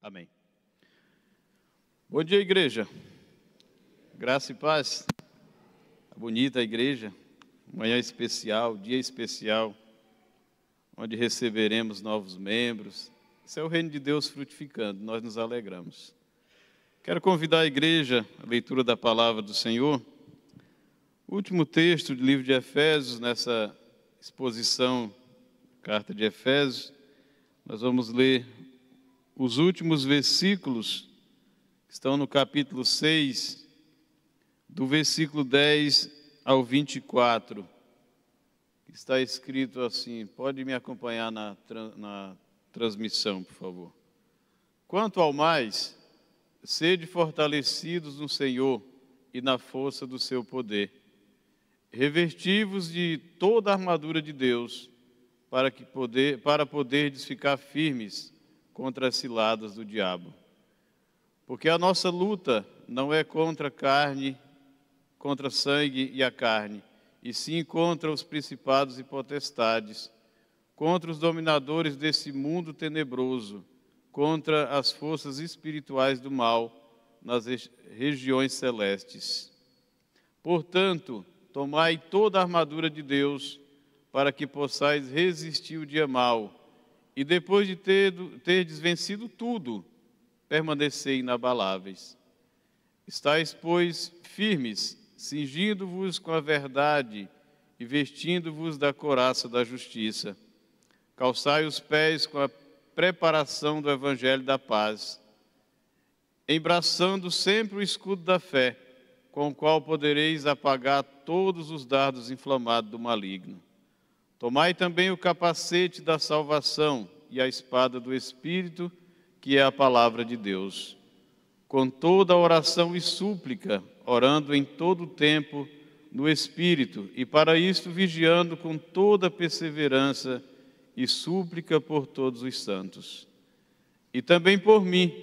Amém. Bom dia, igreja. Graça e paz. Bonita a igreja. Manhã especial, dia especial, onde receberemos novos membros. Esse é o reino de Deus frutificando, nós nos alegramos. Quero convidar a igreja à leitura da palavra do Senhor. O último texto do livro de Efésios, nessa exposição, carta de Efésios, nós vamos ler os últimos versículos, que estão no capítulo 6, do versículo 10 ao 24. Está escrito assim, pode me acompanhar na transmissão, por favor. Quanto ao mais, sede fortalecidos no Senhor e na força do seu poder. Revesti-vos de toda a armadura de Deus, para poderdes ficar firmes contra as ciladas do diabo. Porque a nossa luta não é contra sangue e a carne, e sim contra os principados e potestades, contra os dominadores desse mundo tenebroso, contra as forças espirituais do mal nas regiões celestes. Portanto, tomai toda a armadura de Deus, para que possais resistir o dia mau, e depois de terdes vencido tudo, permanecei inabaláveis. Estais, pois, firmes, cingindo-vos com a verdade e vestindo-vos da couraça da justiça. Calçai os pés com a preparação do evangelho da paz, embraçando sempre o escudo da fé, com o qual podereis apagar todos os dardos inflamados do maligno. Tomai também o capacete da salvação e a espada do Espírito, que é a palavra de Deus. Com toda a oração e súplica, orando em todo o tempo no Espírito, e para isto vigiando com toda perseverança e súplica por todos os santos. E também por mim,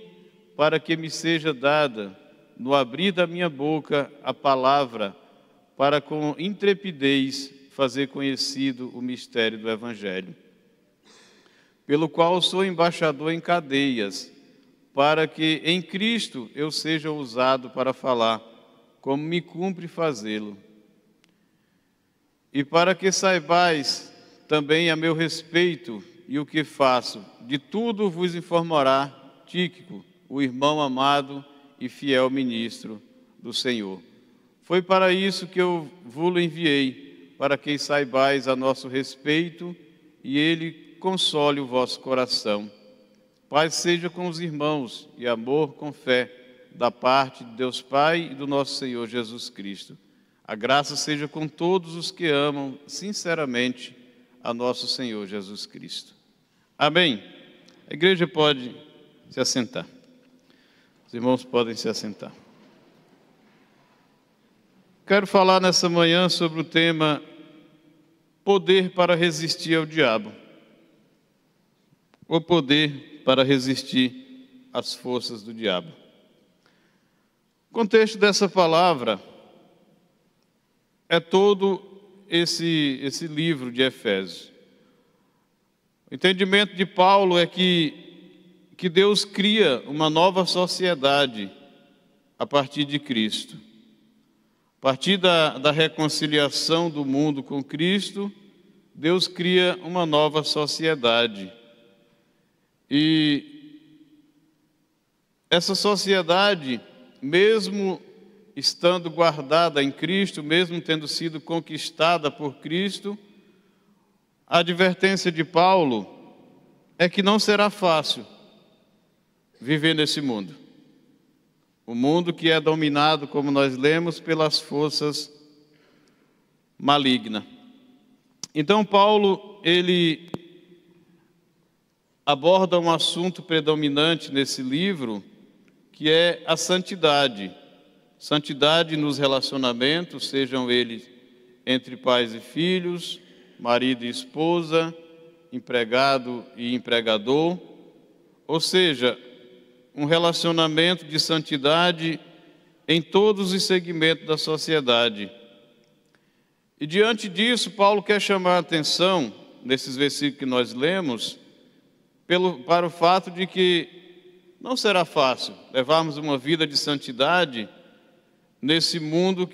para que me seja dada, no abrir da minha boca, a palavra, para com intrepidez fazer conhecido o mistério do Evangelho, pelo qual sou embaixador em cadeias, para que em Cristo eu seja usado para falar, como me cumpre fazê-lo. E para que saibais também a meu respeito e o que faço, de tudo vos informará Tíquico, o irmão amado e fiel ministro do Senhor. Foi para isso que eu vos enviei, para que saibais a nosso respeito e ele console o vosso coração. Paz seja com os irmãos e amor com fé, da parte de Deus Pai e do nosso Senhor Jesus Cristo. A graça seja com todos os que amam sinceramente a nosso Senhor Jesus Cristo. Amém. A igreja pode se assentar. Os irmãos podem se assentar. Quero falar nessa manhã sobre o tema poder para resistir ao diabo. O poder para resistir às forças do diabo. O contexto dessa palavra é todo esse livro de Efésios. O entendimento de Paulo é que Deus cria uma nova sociedade a partir de Cristo. A partir da reconciliação do mundo com Cristo, Deus cria uma nova sociedade. E essa sociedade, mesmo estando guardada em Cristo, mesmo tendo sido conquistada por Cristo, a advertência de Paulo é que não será fácil viver nesse mundo. O mundo que é dominado, como nós lemos, pelas forças malignas. Então Paulo, ele aborda um assunto predominante nesse livro, que é a santidade. Santidade nos relacionamentos, sejam eles entre pais e filhos, marido e esposa, empregado e empregador, ou seja, um relacionamento de santidade em todos os segmentos da sociedade. E diante disso, Paulo quer chamar a atenção, nesses versículos que nós lemos, para o fato de que Não será fácil levarmos uma vida de santidade nesse mundo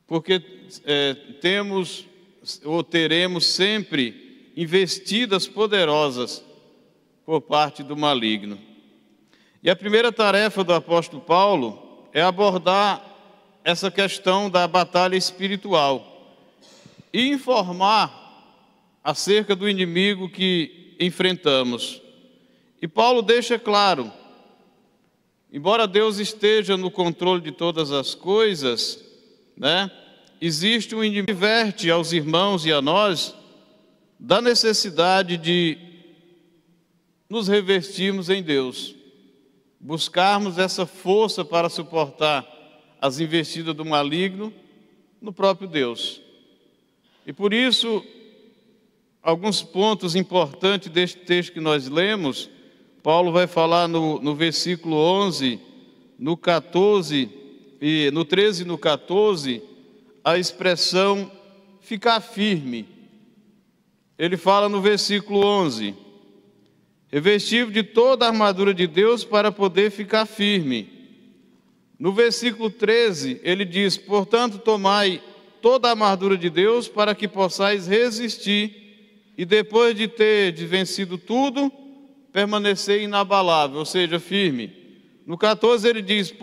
porque temos ou teremos sempre investidas poderosas por parte do maligno. E a primeira tarefa do apóstolo Paulo é abordar essa questão da batalha espiritual e informar acerca do inimigo que enfrentamos. E Paulo deixa claro, embora Deus esteja no controle de todas as coisas, existe um inimigo que adverte aos irmãos e a nós da necessidade de nos revestirmos em Deus, buscarmos essa força para suportar as investidas do maligno no próprio Deus. E por isso, alguns pontos importantes deste texto que nós lemos, Paulo vai falar no versículo 11, no 14, e no 13 e no 14, a expressão ficar firme. Ele fala no versículo 11, revestido de toda a armadura de Deus para poder ficar firme. No versículo 13, ele diz, portanto, tomai toda a armadura de Deus para que possais resistir e depois de ter vencido tudo, permanecer inabalável, ou seja, firme. No 14 ele diz,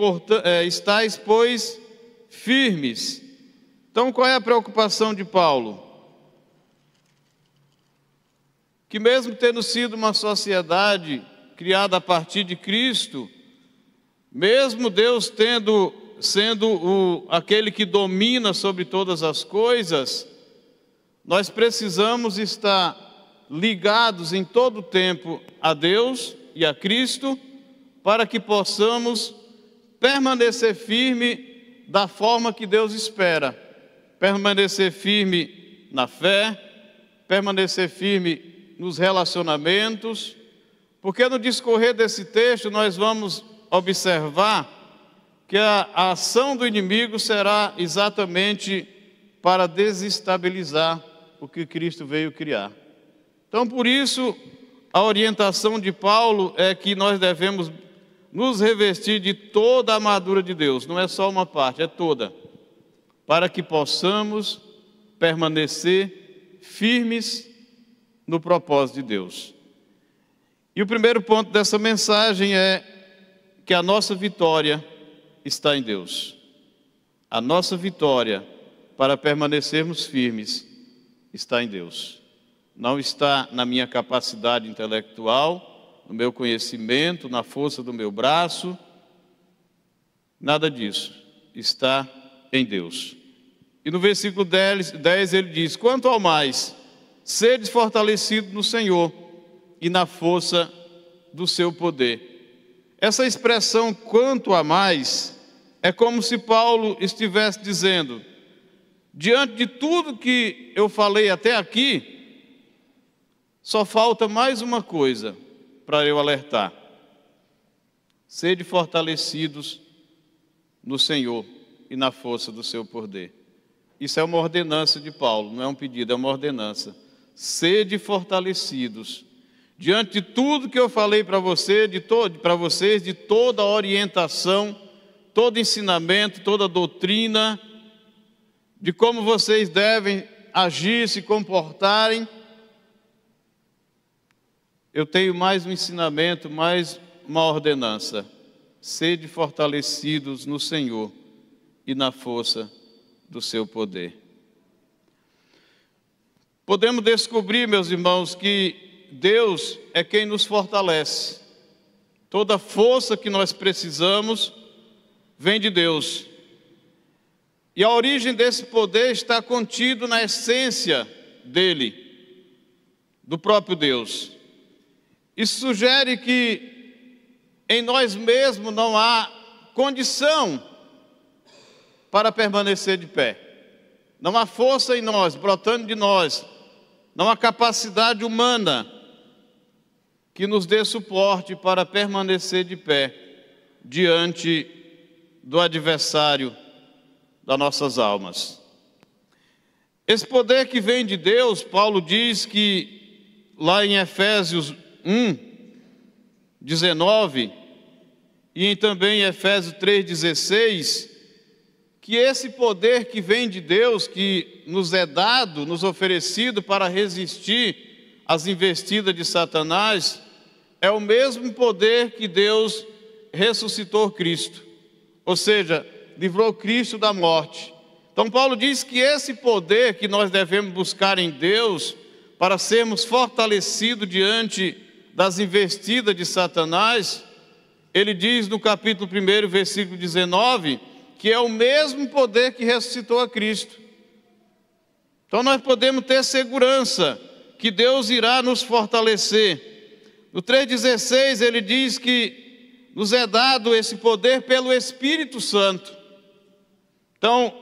estais, pois, firmes. Então, qual é a preocupação de Paulo? Que mesmo tendo sido uma sociedade criada a partir de Cristo, mesmo Deus sendo aquele que domina sobre todas as coisas, nós precisamos estar ligados em todo o tempo a Deus e a Cristo, para que possamos permanecer firme da forma que Deus espera, permanecer firme na fé, permanecer firme nos relacionamentos, porque no discorrer desse texto nós vamos observar que a ação do inimigo será exatamente para desestabilizar o que Cristo veio criar. Então, por isso, a orientação de Paulo é que nós devemos nos revestir de toda a armadura de Deus, não é só uma parte, é toda, para que possamos permanecer firmes no propósito de Deus. E o primeiro ponto dessa mensagem é que a nossa vitória está em Deus. A nossa vitória para permanecermos firmes está em Deus. Não está na minha capacidade intelectual, no meu conhecimento, na força do meu braço, nada disso. Está em Deus. E no versículo 10 ele diz, quanto ao mais, sedes fortalecidos no Senhor e na força do seu poder. Essa expressão, quanto a mais, é como se Paulo estivesse dizendo, diante de tudo que eu falei até aqui, só falta mais uma coisa para eu alertar. Sede fortalecidos no Senhor e na força do seu poder. Isso é uma ordenança de Paulo, não é um pedido, é uma ordenança. Sede fortalecidos. Diante de tudo que eu falei para vocês, de toda a orientação, todo ensinamento, toda doutrina, de como vocês devem agir, se comportarem, eu tenho mais um ensinamento, mais uma ordenança. Sede fortalecidos no Senhor e na força do seu poder. Podemos descobrir, meus irmãos, que Deus é quem nos fortalece. Toda força que nós precisamos vem de Deus. E a origem desse poder está contido na essência dele, do próprio Deus. Isso sugere que em nós mesmos não há condição para permanecer de pé. Não há força em nós, brotando de nós. Não há capacidade humana que nos dê suporte para permanecer de pé diante do adversário das nossas almas. Esse poder que vem de Deus, Paulo diz que lá em Efésios 1, 19 e também em Efésios 3,16, que esse poder que vem de Deus, que nos é dado, nos oferecido para resistir às investidas de Satanás, é o mesmo poder que Deus ressuscitou Cristo, ou seja, livrou Cristo da morte. Então Paulo diz que esse poder que nós devemos buscar em Deus para sermos fortalecidos diante das investidas de Satanás, ele diz no capítulo 1, versículo 19, que é o mesmo poder que ressuscitou a Cristo. Então nós podemos ter segurança que Deus irá nos fortalecer. No 3,16 ele diz que nos é dado esse poder pelo Espírito Santo. Então,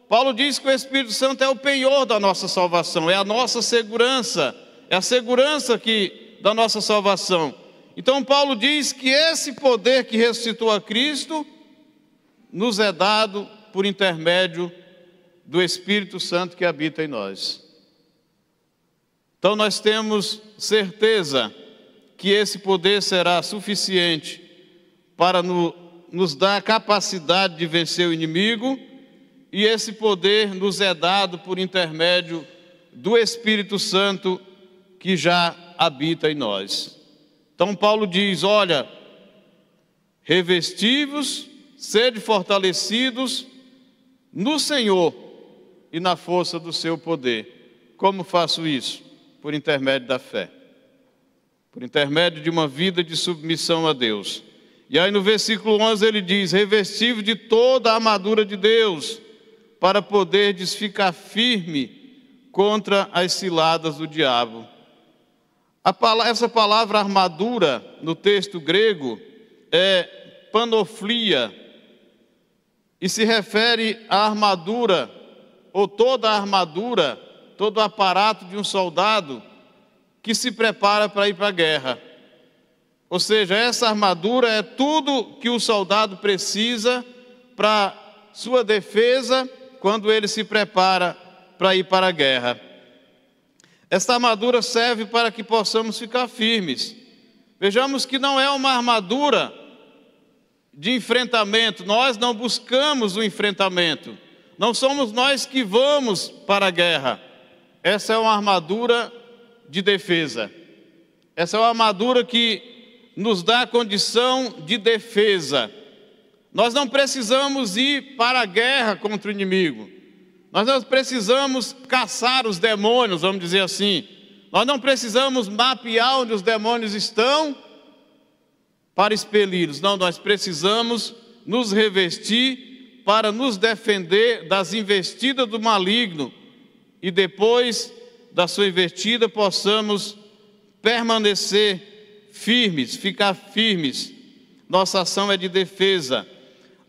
Paulo diz que o Espírito Santo é o penhor da nossa salvação, é a nossa segurança, é a segurança da nossa salvação. Então Paulo diz que esse poder que ressuscitou a Cristo nos é dado por intermédio do Espírito Santo que habita em nós. Então nós temos certeza que esse poder será suficiente para nos dar a capacidade de vencer o inimigo, e esse poder nos é dado por intermédio do Espírito Santo que já habita em nós. Então Paulo diz, olha, revesti-vos, sede fortalecidos no Senhor e na força do seu poder. Como faço isso? Por intermédio da fé, por intermédio de uma vida de submissão a Deus. E aí no versículo 11 ele diz, revesti-vos de toda a armadura de Deus, para poderdes ficar firme contra as ciladas do diabo. Essa palavra armadura, no texto grego, é panoflia, e se refere à armadura, ou toda a armadura, todo o aparato de um soldado que se prepara para ir para a guerra. Ou seja, essa armadura é tudo que o soldado precisa para sua defesa, quando ele se prepara para ir para a guerra. Esta armadura serve para que possamos ficar firmes. Vejamos que não é uma armadura de enfrentamento, nós não buscamos o enfrentamento, não somos nós que vamos para a guerra. Essa é uma armadura de defesa, essa é uma armadura que nos dá a condição de defesa. Nós não precisamos ir para a guerra contra o inimigo. Nós não precisamos caçar os demônios, vamos dizer assim. Nós não precisamos mapear onde os demônios estão para expeli-los. Não, nós precisamos nos revestir para nos defender das investidas do maligno. E depois da sua investida possamos permanecer firmes, ficar firmes. Nossa ação é de defesa.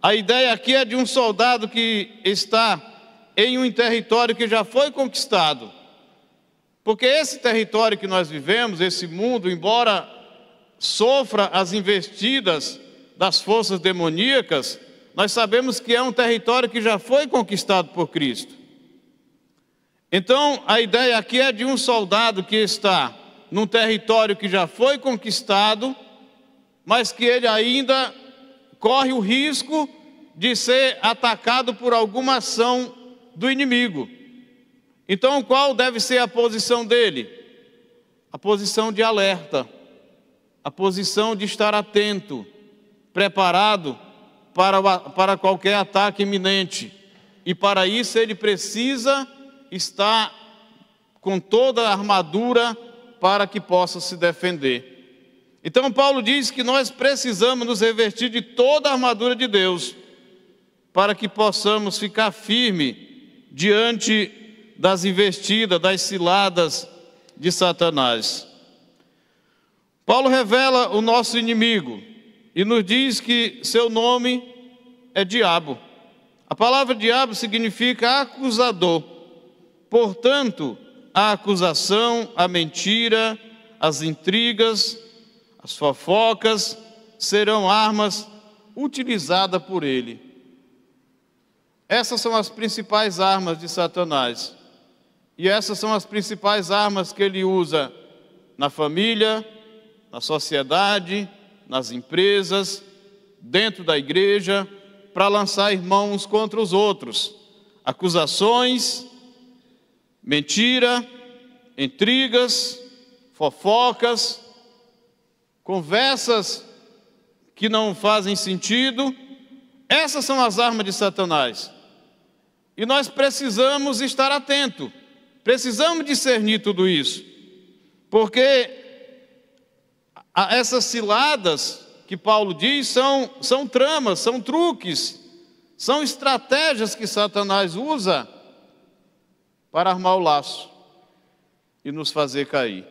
A ideia aqui é de um soldado que está em um território que já foi conquistado. Porque esse território que nós vivemos, esse mundo, embora sofra as investidas das forças demoníacas, nós sabemos que é um território que já foi conquistado por Cristo. Então, a ideia aqui é de um soldado que está num território que já foi conquistado, mas que ele ainda corre o risco de ser atacado por alguma ação do inimigo. Então, qual deve ser a posição dele? A posição de alerta, a posição de estar atento, preparado para qualquer ataque iminente. E para isso ele precisa estar com toda a armadura para que possa se defender. Então Paulo diz que nós precisamos nos revestir de toda a armadura de Deus, para que possamos ficar firmes diante das investidas, das ciladas de Satanás. Paulo revela o nosso inimigo e nos diz que seu nome é diabo. A palavra diabo significa acusador. Portanto, a acusação, a mentira, as intrigas, as fofocas serão armas utilizadas por ele. Essas são as principais armas de Satanás. E essas são as principais armas que ele usa na família, na sociedade, nas empresas, dentro da igreja, para lançar irmãos uns contra os outros. Acusações, mentira, intrigas, fofocas, conversas que não fazem sentido. Essas são as armas de Satanás. E nós precisamos estar atentos, precisamos discernir tudo isso, porque essas ciladas que Paulo diz são tramas, são truques, são estratégias que Satanás usa para armar o laço e nos fazer cair.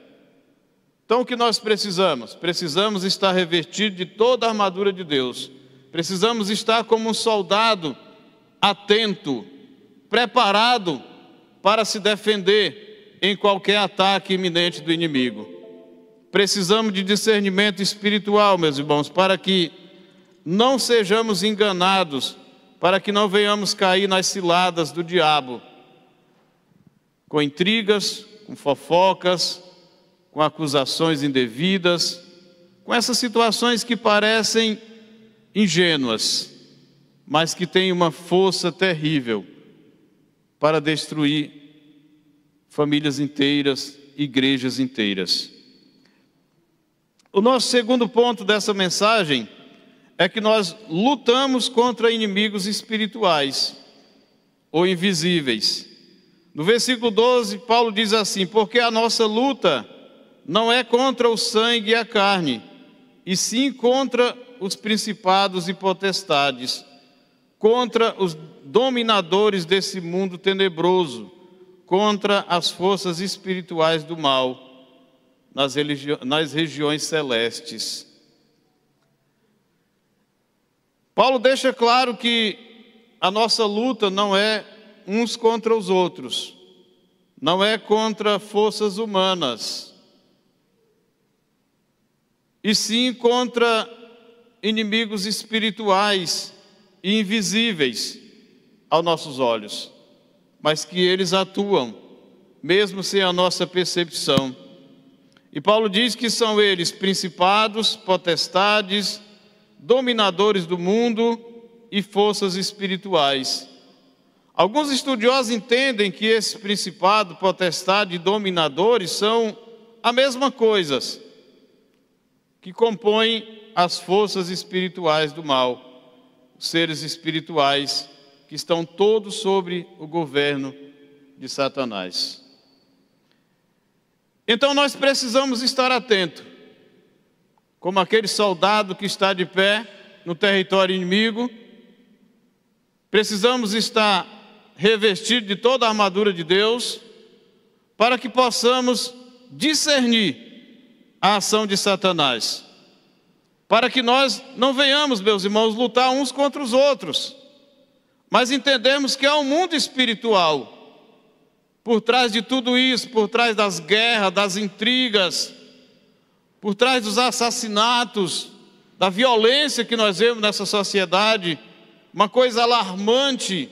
Então o que nós precisamos? Precisamos estar revestidos de toda a armadura de Deus. Precisamos estar como um soldado atento, preparado para se defender em qualquer ataque iminente do inimigo. Precisamos de discernimento espiritual, meus irmãos, para que não sejamos enganados, para que não venhamos cair nas ciladas do diabo, com intrigas, com fofocas, com acusações indevidas, com essas situações que parecem ingênuas, mas que têm uma força terrível para destruir famílias inteiras, igrejas inteiras. O nosso segundo ponto dessa mensagem é que nós lutamos contra inimigos espirituais ou invisíveis. No versículo 12, Paulo diz assim: porque a nossa luta não é contra o sangue e a carne, e sim contra os principados e potestades, contra os dominadores desse mundo tenebroso, contra as forças espirituais do mal nas regiões celestes. Paulo deixa claro que a nossa luta não é uns contra os outros, não é contra forças humanas, e sim contra inimigos espirituais e invisíveis aos nossos olhos, mas que eles atuam, mesmo sem a nossa percepção. E Paulo diz que são eles principados, potestades, dominadores do mundo e forças espirituais. Alguns estudiosos entendem que esse principado, potestade e dominadores são a mesma coisa, que compõem as forças espirituais do mal, os seres espirituais que estão todos sobre o governo de Satanás. Então nós precisamos estar atentos, como aquele soldado que está de pé no território inimigo. Precisamos estar revestidos de toda a armadura de Deus, para que possamos discernir a ação de Satanás, para que nós não venhamos, meus irmãos, lutar uns contra os outros, mas entendemos que há um mundo espiritual por trás de tudo isso, por trás das guerras, das intrigas, por trás dos assassinatos, da violência que nós vemos nessa sociedade. Uma coisa alarmante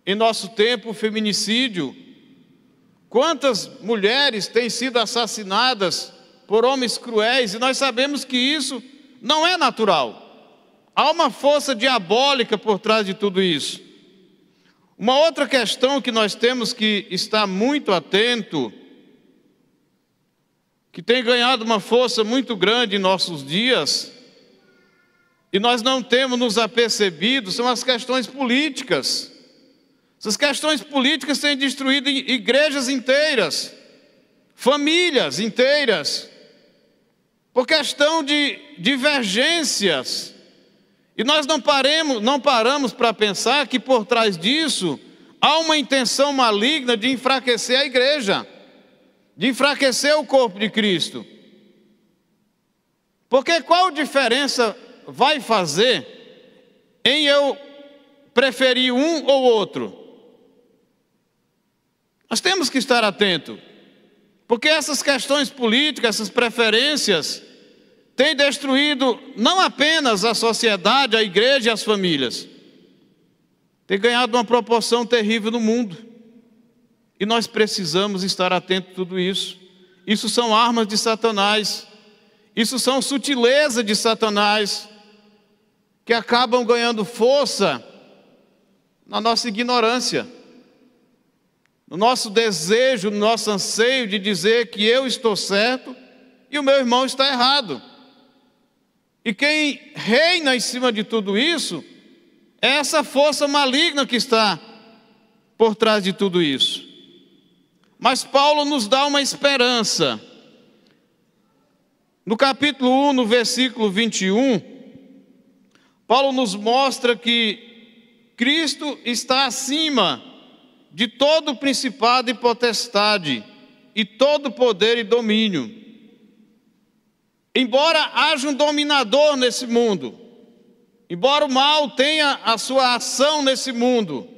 em nosso tempo, o feminicídio. Quantas mulheres têm sido assassinadas por homens cruéis, e nós sabemos que isso não é natural. Há uma força diabólica por trás de tudo isso. Uma outra questão que nós temos que estar muito atento, que tem ganhado uma força muito grande em nossos dias, e nós não temos nos apercebido, são as questões políticas. Essas questões políticas têm destruído igrejas inteiras, famílias inteiras, por questão de divergências. E nós não paramos para pensar que por trás disso há uma intenção maligna de enfraquecer a igreja, de enfraquecer o corpo de Cristo. Porque qual diferença vai fazer em eu preferir um ou outro? Nós temos que estar atentos, porque essas questões políticas, essas preferências, têm destruído não apenas a sociedade, a igreja e as famílias, tem ganhado uma proporção terrível no mundo. E nós precisamos estar atentos a tudo isso. Isso são armas de Satanás. Isso são sutilezas de Satanás que acabam ganhando força na nossa ignorância, no nosso desejo, no nosso anseio de dizer que eu estou certo e o meu irmão está errado. E quem reina em cima de tudo isso é essa força maligna que está por trás de tudo isso. Mas Paulo nos dá uma esperança. No capítulo 1, no versículo 21, Paulo nos mostra que Cristo está acima de todo principado e potestade, e todo poder e domínio. Embora haja um dominador nesse mundo, embora o mal tenha a sua ação nesse mundo,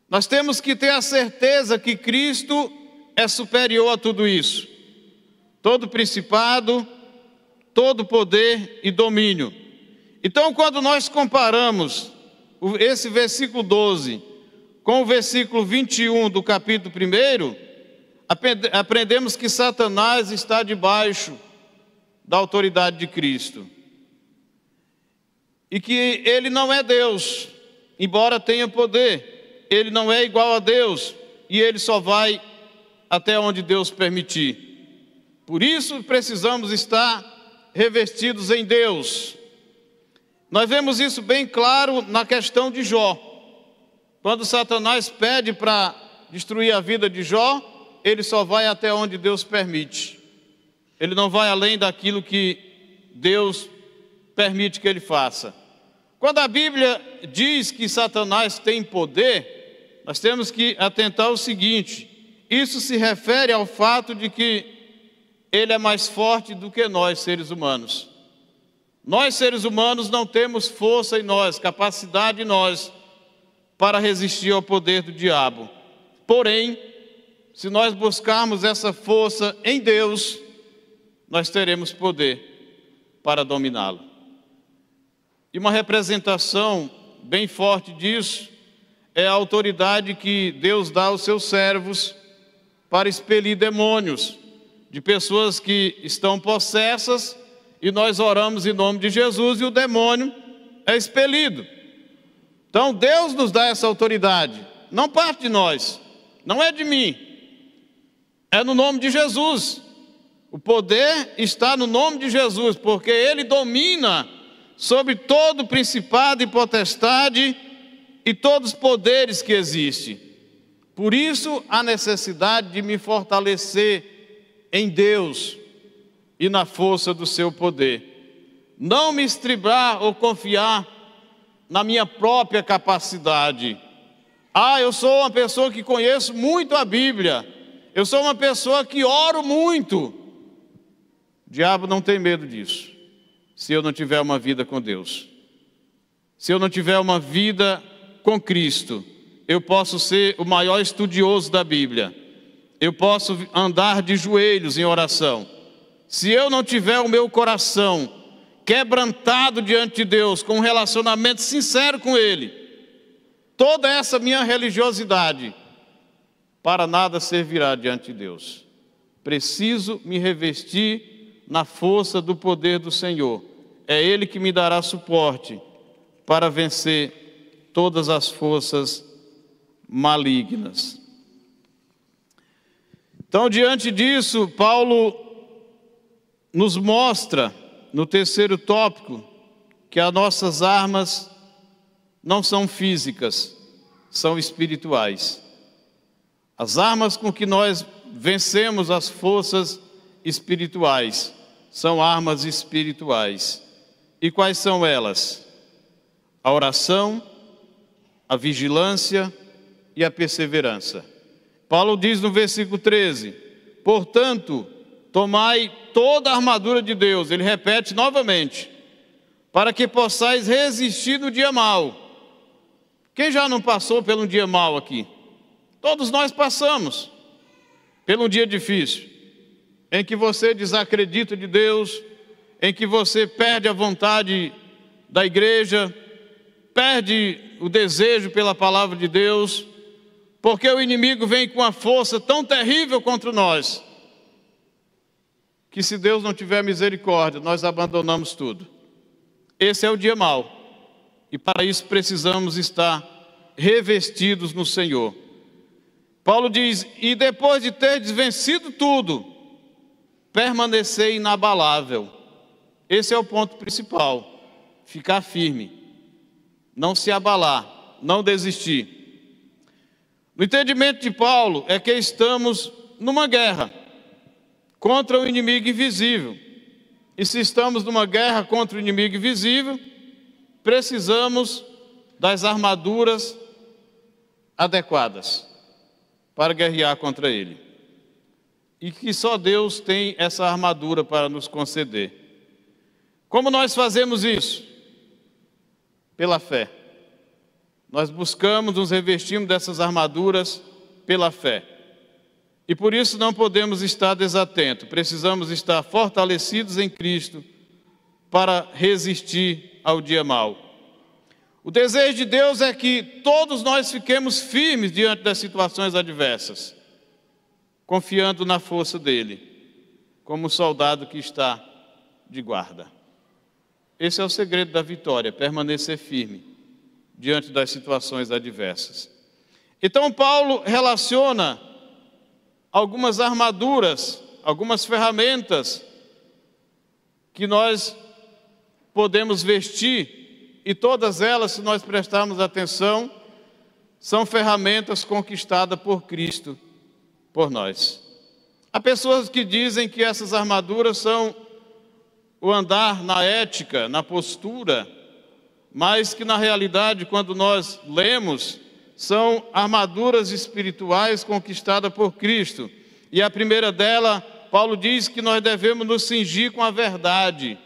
nós temos que ter a certeza que Cristo é superior a tudo isso. Todo principado, todo poder e domínio. Então, quando nós comparamos esse versículo 12 com o versículo 21 do capítulo 1, aprendemos que Satanás está debaixo da autoridade de Cristo. E que ele não é Deus, embora tenha poder. Ele não é igual a Deus, e ele só vai até onde Deus permitir. Por isso precisamos estar revestidos em Deus. Nós vemos isso bem claro na questão de Jó. Quando Satanás pede para destruir a vida de Jó, ele só vai até onde Deus permite. Ele não vai além daquilo que Deus permite que ele faça. Quando a Bíblia diz que Satanás tem poder, nós temos que atentar ao seguinte: isso se refere ao fato de que ele é mais forte do que nós, seres humanos. Nós, seres humanos, não temos força em nós, capacidade em nós, para resistir ao poder do diabo. Porém, se nós buscarmos essa força em Deus, nós teremos poder para dominá-lo. E uma representação bem forte disso é a autoridade que Deus dá aos seus servos para expelir demônios de pessoas que estão possessas, e nós oramos em nome de Jesus e o demônio é expelido. Então Deus nos dá essa autoridade, não parte de nós, não é de mim, é no nome de Jesus. O poder está no nome de Jesus, porque Ele domina sobre todo principado e potestade e todos os poderes que existem. Por isso a necessidade de me fortalecer em Deus e na força do seu poder. Não me estribar ou confiar na minha própria capacidade. Eu sou uma pessoa que conheço muito a Bíblia. Eu sou uma pessoa que oro muito. O diabo não tem medo disso, se eu não tiver uma vida com Deus. Se eu não tiver uma vida com Cristo, eu posso ser o maior estudioso da Bíblia. Eu posso andar de joelhos em oração. Se eu não tiver o meu coração quebrantado diante de Deus, com um relacionamento sincero com Ele, toda essa minha religiosidade para nada servirá diante de Deus. Preciso me revestir na força do poder do Senhor. É Ele que me dará suporte para vencer todas as forças malignas. Então, diante disso, Paulo nos mostra, no terceiro tópico, que as nossas armas não são físicas, são espirituais. As armas com que nós vencemos as forças espirituais são armas espirituais. E quais são elas? A oração, a vigilância e a perseverança. Paulo diz no versículo 13: portanto, tomai toda a armadura de Deus, ele repete novamente, para que possais resistir no dia mau. Quem já não passou pelo dia mau aqui? Todos nós passamos pelo dia difícil, em que você desacredita de Deus, em que você perde a vontade da igreja, perde o desejo pela palavra de Deus, porque o inimigo vem com uma força tão terrível contra nós. que se Deus não tiver misericórdia, nós abandonamos tudo. Esse é o dia mau. E para isso precisamos estar revestidos no Senhor. Paulo diz: e depois de ter vencido tudo, permanecer inabalável. Esse é o ponto principal. Ficar firme. Não se abalar. Não desistir. No entendimento de Paulo é que estamos numa guerra contra o inimigo invisível. E se estamos numa guerra contra o inimigo invisível, precisamos das armaduras adequadas para guerrear contra ele. E que só Deus tem essa armadura para nos conceder. Como nós fazemos isso? Pela fé. Nós buscamos, nos revestimos dessas armaduras pela fé. E por isso não podemos estar desatentos, precisamos estar fortalecidos em Cristo para resistir ao dia mau. O desejo de Deus é que todos nós fiquemos firmes diante das situações adversas, confiando na força dele, como um soldado que está de guarda. Esse é o segredo da vitória, permanecer firme diante das situações adversas. Então Paulo relaciona algumas armaduras, algumas ferramentas que nós podemos vestir, e todas elas, se nós prestarmos atenção, são ferramentas conquistadas por Cristo, por nós. Há pessoas que dizem que essas armaduras são o andar na ética, na postura, mas que na realidade, quando nós lemos, são armaduras espirituais conquistadas por Cristo. E a primeira dela, Paulo diz que nós devemos nos cingir com a verdade.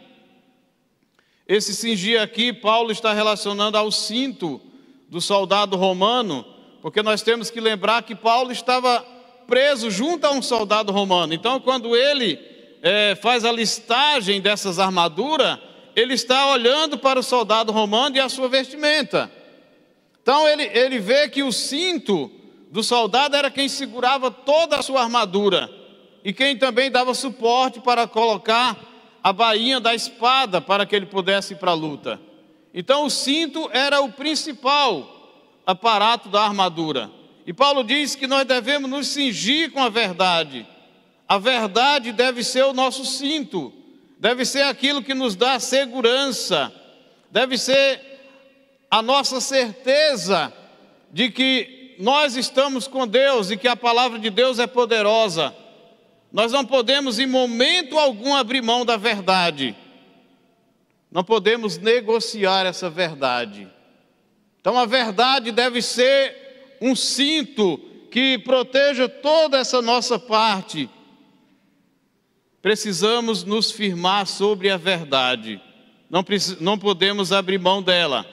Esse cingir aqui, Paulo está relacionando ao cinto do soldado romano, porque nós temos que lembrar que Paulo estava preso junto a um soldado romano. Então, quando ele faz a listagem dessas armaduras, ele está olhando para o soldado romano e a sua vestimenta. Então ele vê que o cinto do soldado era quem segurava toda a sua armadura e quem também dava suporte para colocar a bainha da espada para que ele pudesse ir para a luta. Então o cinto era o principal aparato da armadura. E Paulo diz que nós devemos nos cingir com a verdade. A verdade deve ser o nosso cinto, deve ser aquilo que nos dá segurança, deve ser a nossa certeza de que nós estamos com Deus e que a palavra de Deus é poderosa. Nós não podemos em momento algum abrir mão da verdade. Não podemos negociar essa verdade. Então a verdade deve ser um cinto que proteja toda essa nossa parte. Precisamos nos firmar sobre a verdade. Não podemos abrir mão dela.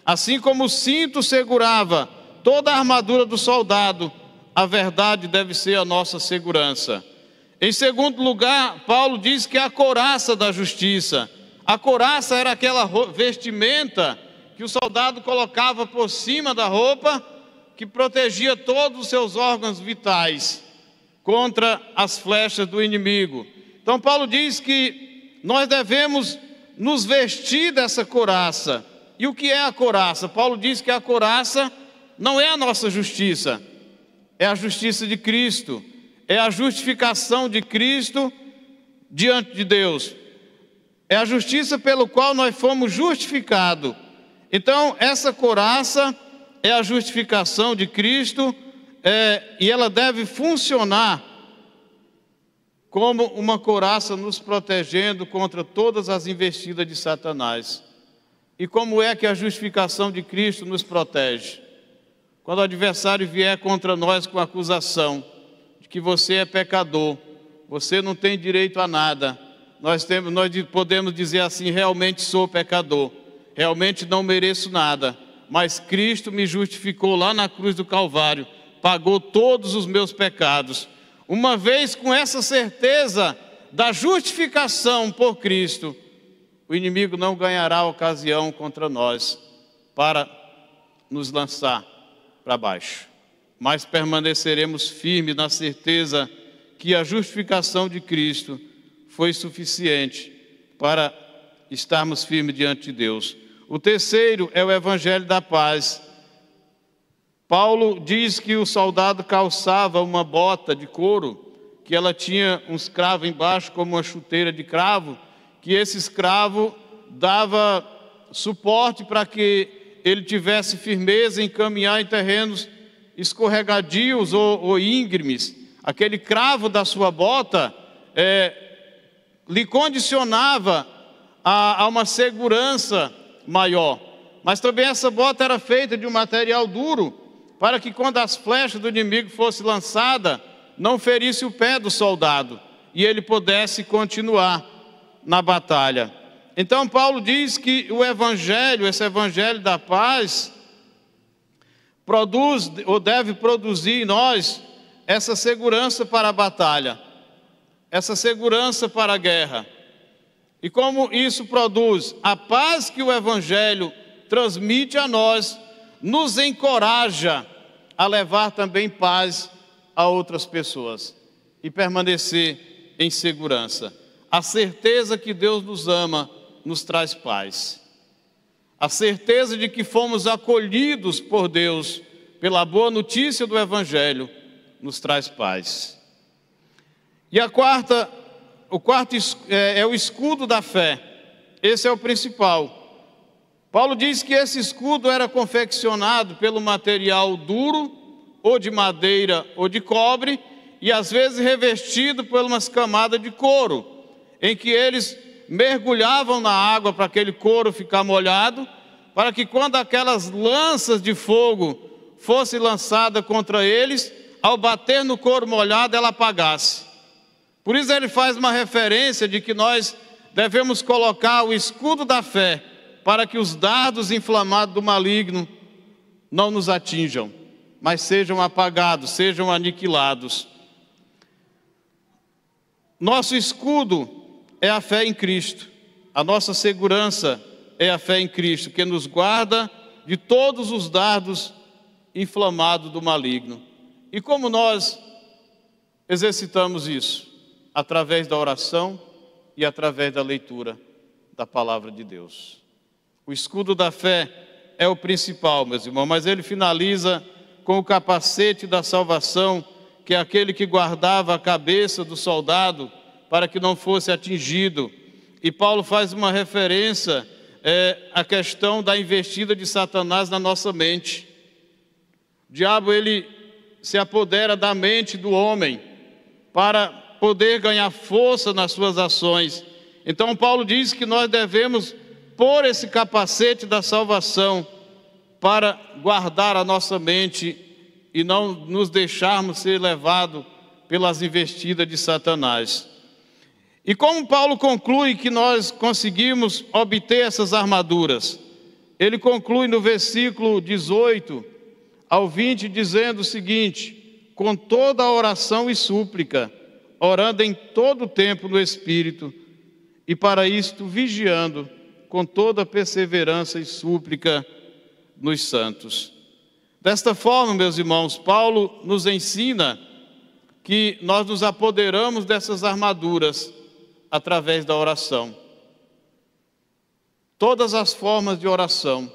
Assim como o cinto segurava toda a armadura do soldado, a verdade deve ser a nossa segurança. Em segundo lugar, Paulo diz que a couraça da justiça. A couraça era aquela vestimenta que o soldado colocava por cima da roupa, que protegia todos os seus órgãos vitais contra as flechas do inimigo. Então Paulo diz que nós devemos nos vestir dessa couraça. E o que é a couraça? Paulo diz que a couraça não é a nossa justiça, é a justiça de Cristo, é a justificação de Cristo diante de Deus, é a justiça pelo qual nós fomos justificados. Então essa couraça é a justificação de Cristo, e ela deve funcionar como uma couraça nos protegendo contra todas as investidas de Satanás. E como é que a justificação de Cristo nos protege? Quando o adversário vier contra nós com acusação de que você é pecador, você não tem direito a nada, nós podemos dizer assim: realmente sou pecador, realmente não mereço nada, mas Cristo me justificou lá na cruz do Calvário, pagou todos os meus pecados. Uma vez com essa certeza da justificação por Cristo, o inimigo não ganhará ocasião contra nós para nos lançar para baixo, mas permaneceremos firmes na certeza que a justificação de Cristo foi suficiente para estarmos firmes diante de Deus. O terceiro é o evangelho da paz. Paulo diz que o soldado calçava uma bota de couro, que ela tinha uns cravos embaixo, como uma chuteira de cravo, que esse escravo dava suporte para que ele tivesse firmeza em caminhar em terrenos escorregadios ou íngremes. Aquele cravo da sua bota lhe condicionava a uma segurança maior. Mas também essa bota era feita de um material duro, para que quando as flechas do inimigo fossem lançadas, não ferisse o pé do soldado e ele pudesse continuar na batalha. Então Paulo diz que o evangelho, esse evangelho da paz, produz ou deve produzir em nós essa segurança para a batalha, essa segurança para a guerra. E como isso produz? A paz que o evangelho transmite a nós, nos encoraja a levar também paz a outras pessoas e permanecer em segurança. A certeza que Deus nos ama nos traz paz. A certeza de que fomos acolhidos por Deus pela boa notícia do evangelho nos traz paz. E o quarto é o escudo da fé. Esse é o principal. Paulo diz que esse escudo era confeccionado pelo material duro, ou de madeira ou de cobre, e às vezes revestido por umas camadas de couro, em que eles mergulhavam na água para aquele couro ficar molhado, para que quando aquelas lanças de fogo fossem lançadas contra eles, ao bater no couro molhado, ela apagasse. Por isso ele faz uma referência de que nós devemos colocar o escudo da fé para que os dardos inflamados do maligno não nos atinjam, mas sejam apagados, sejam aniquilados. Nosso escudo é a fé em Cristo. A nossa segurança é a fé em Cristo, que nos guarda de todos os dardos inflamados do maligno. E como nós exercitamos isso? Através da oração e através da leitura da palavra de Deus. O escudo da fé é o principal, meus irmãos, mas ele finaliza com o capacete da salvação, que é aquele que guardava a cabeça do soldado para que não fosse atingido. E Paulo faz uma referência à questão da investida de Satanás na nossa mente. O diabo, ele se apodera da mente do homem para poder ganhar força nas suas ações. Então Paulo diz que nós devemos pôr esse capacete da salvação para guardar a nossa mente e não nos deixarmos ser levados pelas investidas de Satanás. E como Paulo conclui que nós conseguimos obter essas armaduras? Ele conclui no versículo 18 ao 20, dizendo o seguinte: com toda a oração e súplica, orando em todo o tempo no Espírito, e para isto vigiando com toda perseverança e súplica nos santos. Desta forma, meus irmãos, Paulo nos ensina que nós nos apoderamos dessas armaduras através da oração. Todas as formas de oração,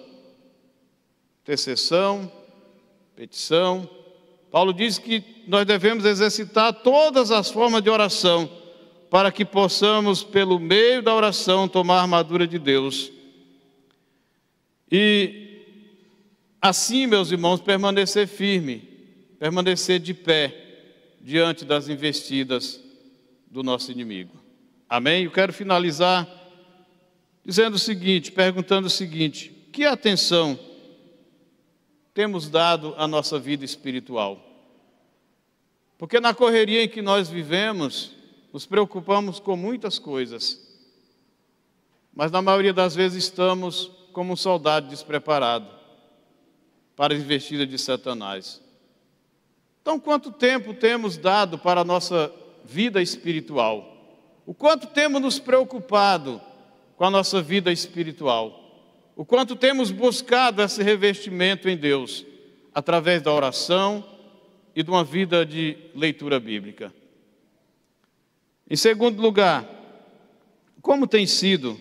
intercessão, petição. Paulo diz que nós devemos exercitar todas as formas de oração para que possamos, pelo meio da oração, tomar a armadura de Deus. E assim, meus irmãos, permanecer firme, permanecer de pé diante das investidas do nosso inimigo. Amém? Eu quero finalizar dizendo o seguinte, perguntando o seguinte: que atenção temos dado à nossa vida espiritual? Porque na correria em que nós vivemos, nos preocupamos com muitas coisas, mas na maioria das vezes estamos como um soldado despreparado para a investida de Satanás. Então, quanto tempo temos dado para a nossa vida espiritual? O quanto temos nos preocupado com a nossa vida espiritual? O quanto temos buscado esse revestimento em Deus, através da oração e de uma vida de leitura bíblica? Em segundo lugar, Como tem sido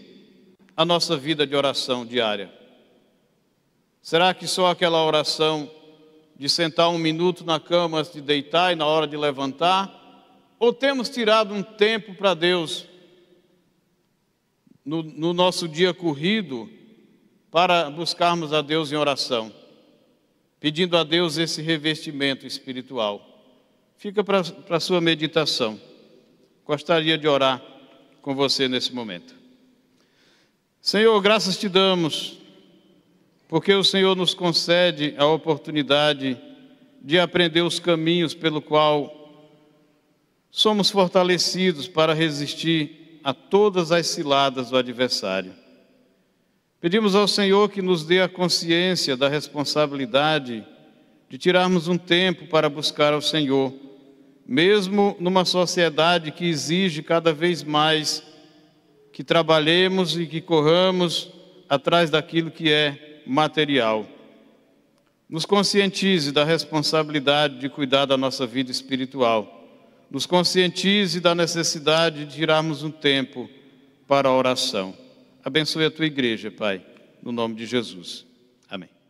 a nossa vida de oração diária? Será que só aquela oração de sentar um minuto na cama antes de deitar e na hora de levantar? Ou temos tirado um tempo para Deus no nosso dia corrido para buscarmos a Deus em oração, pedindo a Deus esse revestimento espiritual? Fica para a sua meditação. Gostaria de orar com você nesse momento. Senhor, graças te damos, porque o Senhor nos concede a oportunidade de aprender os caminhos pelo qual somos fortalecidos para resistir a todas as ciladas do adversário. Pedimos ao Senhor que nos dê a consciência da responsabilidade de tirarmos um tempo para buscar ao Senhor, mesmo numa sociedade que exige cada vez mais que trabalhemos e que corramos atrás daquilo que é material. Nos conscientize da responsabilidade de cuidar da nossa vida espiritual. Nos conscientize da necessidade de tirarmos um tempo para a oração. Abençoe a tua igreja, Pai, no nome de Jesus. Amém.